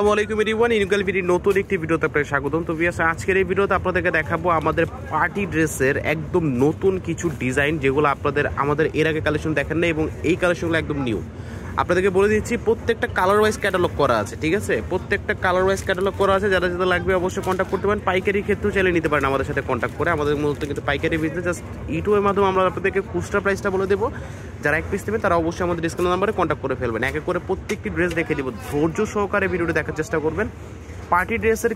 আসসালামু আলাইকুম এভরিওয়ান, ইনকাল ভিডিওর নতুন একটি ভিডিওতে আপনাকে স্বাগতম। তো ভিউয়ার্স, আজকের এই ভিডিওতে আপনাদেরকে দেখাবো আমাদের পার্টি ড্রেসের একদম নতুন কিছু ডিজাইন, যেগুলো আমাদের এর আগে কালেকশন দেখেন না এবং এই কালেকশনগুলো একদম নিউ। আপনাদেরকে বলে দিচ্ছি, প্রত্যেকটা কালার ওয়াইজ ক্যাটালগ করা আছে, ঠিক আছে? প্রত্যেকটা কালার ওয়াইজ ক্যাটালগ করা আছে। যারা যারা লাগবে অবশ্যই কন্ট্যাক্ট করতে পারেন। পাইকারি ক্ষেত্রেও চাইলে নিতে পারেন আমাদের সাথে কন্ট্যাক্ট করে। আমাদের মূলত কিন্তু পাইকারি বিজনেস, জাস্ট ইউটিউবের মাধ্যমে আমরা আপনাদেরকে খুচরা প্রাইসটা বলে দেবো। যারা এক পিস নেবেন তারা অবশ্যই আমাদের ডিসকাউন্ট নাম্বারে কন্ট্যাক্ট করে ফেলবেন। এক এক করে প্রত্যেকটি ড্রেস দেখে দিব, ধৈর্য সহকারে ভিডিওটি দেখার চেষ্টা করবেন। পার্টি ড্রেসের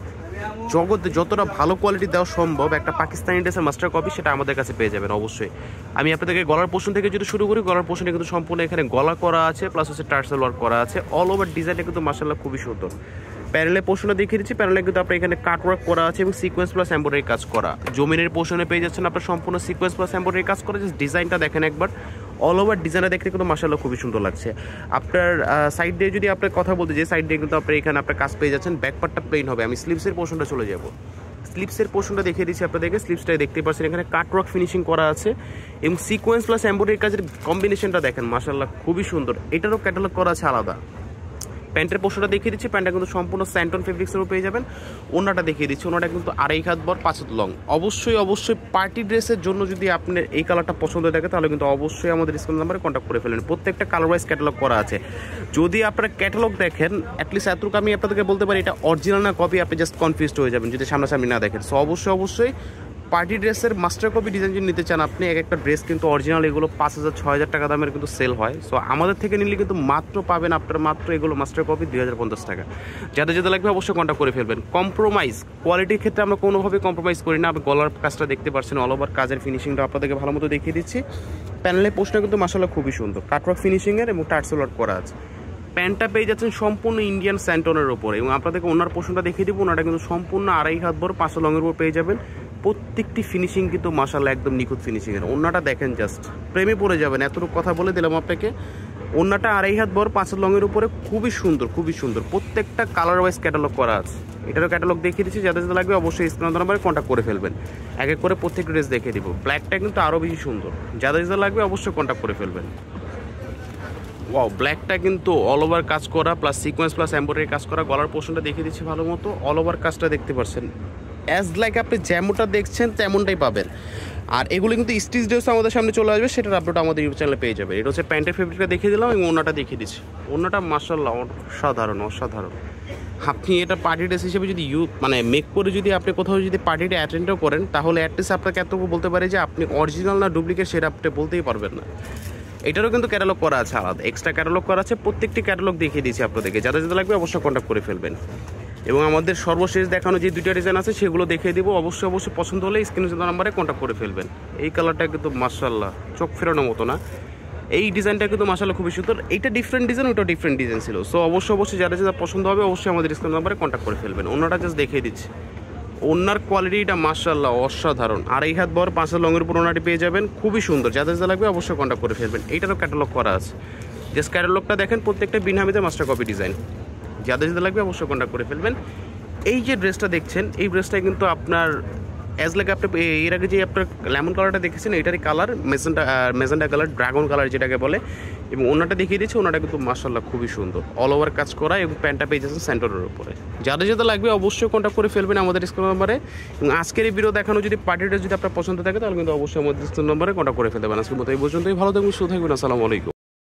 জগতে যতটা ভালো কোয়ালিটি দেওয়া সম্ভব একটা পাকিস্তানি ড্রেসের মাস্টার কপি, সেটা আমাদের কাছে পেয়ে যাবেন অবশ্যই। আমি আপনাদেরকে গলার পোর্শন থেকে যদি শুরু করি, গলার পোর্শনে কিন্তু সম্পূর্ণ এখানে গলা করা আছে, প্লাস হচ্ছে টার্সেল ওয়ার্ক করা আছে। অল ওভার ডিজাইনটা কিন্তু মাশাআল্লাহ খুবই সুন্দর। প্যানেলের পোর্শনে দেখিয়ে দিচ্ছি, প্যানেলে কিন্তু আপনার এখানে কাট ওয়ার্ক করা আছে এবং সিকোয়েন্স প্লাস এমব্রয়ডারি কাজ করা। জমিনের পোর্শনে পেয়ে যাচ্ছেন আপনার সম্পূর্ণ সিকোয়েন্স প্লাস এমব্রয়ডারি কাজ করা। জাস্ট ডিজাইনটা দেখেন একবার, অল ওভার ডিজাইনটা দেখতে কিন্তু মাশাআল্লাহ খুবই সুন্দর লাগছে। আপনার সাইড দিয়ে যদি আপনার কথা বলতে যে সাইড দিয়ে কিন্তু আপনার এখানে আপনার কাজ পেয়ে যাচ্ছেন। ব্যাক পার্টটা প্লেন হবে। আমি স্লিভসের পোর্শনটা চলে যাব। স্লিভসের পোর্শনটা দেখিয়ে দিচ্ছি আপনাদেরকে। স্লিভসটাই দেখতে পাচ্ছেন এখানে কাট ওয়ার্ক ফিনিশিং করা আছে এবং সিকোয়েন্স প্লাস এমব্রয়ডারি কাজের কম্বিনেশনটা দেখেন মাশাআল্লাহ খুবই সুন্দর। এটারও ক্যাটালগ করা আছে আলাদা। প্যান্টের পোর্শনটা দেখিয়ে দিচ্ছি, প্যান্টটা কিন্তু সম্পূর্ণ স্যান্টন ফেব্রিক্সেরও পেয়ে যাবেন। ওনাটা দেখিয়ে দিচ্ছি, ওনাটা কিন্তু 2.5 হাত বড় 5 হাত লং। অবশ্যই পার্টি ড্রেসের জন্য যদি আপনার এই কালারটা পছন্দ হয়ে থাকে তাহলে কিন্তু অবশ্যই আমাদের ডিসকাউন্ট নাম্বারে কন্ট্যাক্ট করে ফেলেন। প্রত্যেকটা কালার ওয়াইজ ক্যাটালগ করা আছে। যদি আপনারা ক্যাটালগ দেখেন, অ্যাটলিস্ট এতটুকু আমি আপনাদেরকে বলতে পারি এটা অরিজিনাল না কপি, আপনি জাস্ট কনফিউজড হয়ে যাবেন যদি সামনাসামনি না দেখেন। সো অবশ্যই পার্টি ড্রেসের মাস্টার কপি ডিজাইন যদি নিতে চান আপনি, এক একটা ড্রেস কিন্তু অরিজিনাল এগুলো 5,000-6,000 টাকা দামের কিন্তু সেল হয়। সো আমাদের থেকে নিলে কিন্তু মাত্র পাবেন আপনার মাত্র এগুলো মাস্টার কপি 2,050 টাকা। যাদের লাগবে অবশ্যই কন্ট্যাক্ট করে ফেলবেন। কম্প্রোমাইজ কোয়ালিটির ক্ষেত্রে আমরা কোনোভাবে কম্প্রোমাইজ করি না। আপনি গলার কাজটা দেখতে পাচ্ছেন, অল ওভার কাজের ফিনিশিংটা আপনাদেরকে ভালো মতো দেখিয়ে দিচ্ছি। প্যানেলের পোস্টটা কিন্তু মাশাআল্লাহ খুবই সুন্দর, কাটওয়ার্ক ফিনিশিংয়ের এবং টার্সেল ওয়ার্ক করা আছে। প্যান্টটা পেয়ে যাচ্ছেন সম্পূর্ণ ইন্ডিয়ান স্যান্টনের ওপরে এবং আপনাদেরকে ওনার পোর্শনটা দেখিয়ে দিব। ওনাটা কিন্তু সম্পূর্ণ 2.5 হাত বড় 5 লংয়ের উপর পেয়ে যাবেন। প্রত্যেকটি ফিনিশিং কিন্তু মাশাআল্লাহ একদম নিখুঁত ফিনিশিংয়ের। ওনাটা দেখেন, জাস্ট প্রেমে পড়ে যাবেন। এতটুকু কথা বলে দিলাম আপনাকে। ওনাটা 2.5 হাত বড় 5 লংয়ের উপরে খুবই সুন্দর। প্রত্যেকটা কালার ওয়াইজ ক্যাটালগ করা আছে। এটারও ক্যাটালগ দেখিয়ে দিচ্ছি। যাদের লাগবে অবশ্যই স্ক্রিন নাম্বারে কন্ট্যাক্ট করে ফেলবেন। এক এক করে প্রত্যেকটা ড্রেস দেখিয়ে দিব। ব্ল্যাকটা কিন্তু আরও বেশি সুন্দর। যাদের লাগবে অবশ্যই কন্ট্যাক্ট করে ফেলবেন। ওয়াও, ব্ল্যাকটা কিন্তু অল ওভার কাজ করা প্লাস সিকোয়েন্স প্লাস এমব্রয়ডারি কাজ করা। গলার পোর্শনটা দেখিয়ে দিচ্ছি ভালো মতো। অল ওভার কাজটা দেখতে পাচ্ছেন, অ্যাজ লাইক আপনি যেমনটা দেখছেন তেমনটাই পাবেন। আর এগুলো কিন্তু স্টিচ ড্রেস আমাদের সামনে চলে আসবে, সেটার আপলোড আমাদের ইউটিউব চ্যানেলে পেয়ে যাবে। এটা হচ্ছে প্যান্টের ফেব্রিকটা দেখিয়ে দিলাম এবং ওনাটা দেখিয়ে দিচ্ছি। ওনাটা মাশাআল্লাহ অসাধারণ। আপনি এটা পার্টি ড্রেস হিসেবে যদি মেক করে যদি আপনি কোথাও যদি পার্টিটা অ্যাটেন্ডও করেন, তাহলে অ্যাটলিস্ট আপনাকে এতটুকু বলতে পারে যে আপনি অরিজিনাল না ডুপ্লিকেট সেটা আপনি বলতেই পারবেন না। এটারও কিন্তু ক্যাটালগ করা আছে আলাদা, এক্সট্রা ক্যাটালগ করা আছে। প্রত্যেকটি ক্যাটালগ দেখিয়ে দিচ্ছি আপনাদেরকে। যাদের লাগবে অবশ্যই কন্ট্যাক্ট করে ফেলবেন। এবং আমাদের সর্বশেষ দেখানো যে 2টা ডিজাইন আছে সেগুলো দেখিয়ে দিব। অবশ্যই পছন্দ হলে স্ক্রিনে নাম্বারে কন্ট্যাক্ট করে ফেলবেন। এই কালারটা কিন্তু মাশাআল্লাহ চোখ ফেরানোর মতো না। এই ডিজাইনটা কিন্তু মাশাআল্লাহ খুবই সুন্দর। এইটা ডিফারেন্ট ডিজাইন, ওটা ডিফারেন্ট ডিজাইন ছিল। সো অবশ্যই যারা পছন্দ হবে অবশ্যই আমাদের স্ক্রিন নাম্বারে কন্ট্যাক্ট করে ফেলবেন। ওনাটা জাস্ট দেখিয়ে দিচ্ছি। ওনার কোয়ালিটিটা মাশাআল্লাহ অসাধারণ। 2.5 হাত বড় 5 লংয়ের উপর ওনাটি পেয়ে যাবেন, খুবই সুন্দর। যাদের লাগবে অবশ্যই কন্ট্যাক্ট করে ফেলবেন। এইটারও ক্যাটালগ করা আছে। জাস্ট ক্যাটালগটা দেখেন, প্রত্যেকটা বিনহামিতে মাস্টার কপি ডিজাইন। যাদের লাগবে অবশ্যই কন্ট্যাক্ট করে ফেলবেন। এই যে ড্রেসটা দেখছেন, এই ড্রেসটা কিন্তু আপনার অ্যাজ লাইক আপনি এর আগে যে আপনার লেমন কালারটা দেখেছেন, এটারই colour magenta colour, dragon colour যেটাকে বলে। এবং ওনাটা দেখিয়ে দিচ্ছি, ওনাটা কিন্তু মাশাআল্লাহ খুবই সুন্দর। অল ওভার কাজ করা এবং প্যান্টটা পেয়ে যাচ্ছেন সেন্টারের উপরে। যাদের লাগবে অবশ্যই কন্ট্যাক্ট করে ফেলবেন আমাদের স্ক্রিন নাম্বারে। এবং আজকের এই ভিডিও দেখানো যদি পার্টি ড্রেস যদি আপনার পছন্দ থাকে তাহলে কিন্তু অবশ্যই আমাদের স্ক্রিন নাম্বারে কন্ট্যাক্ট করে ফেলতে পারেন। আজকের মতো এই পর্যন্তই। ভালো থাকবেন, সুস্থ থাকবেন। আসসালামু আলাইকুম।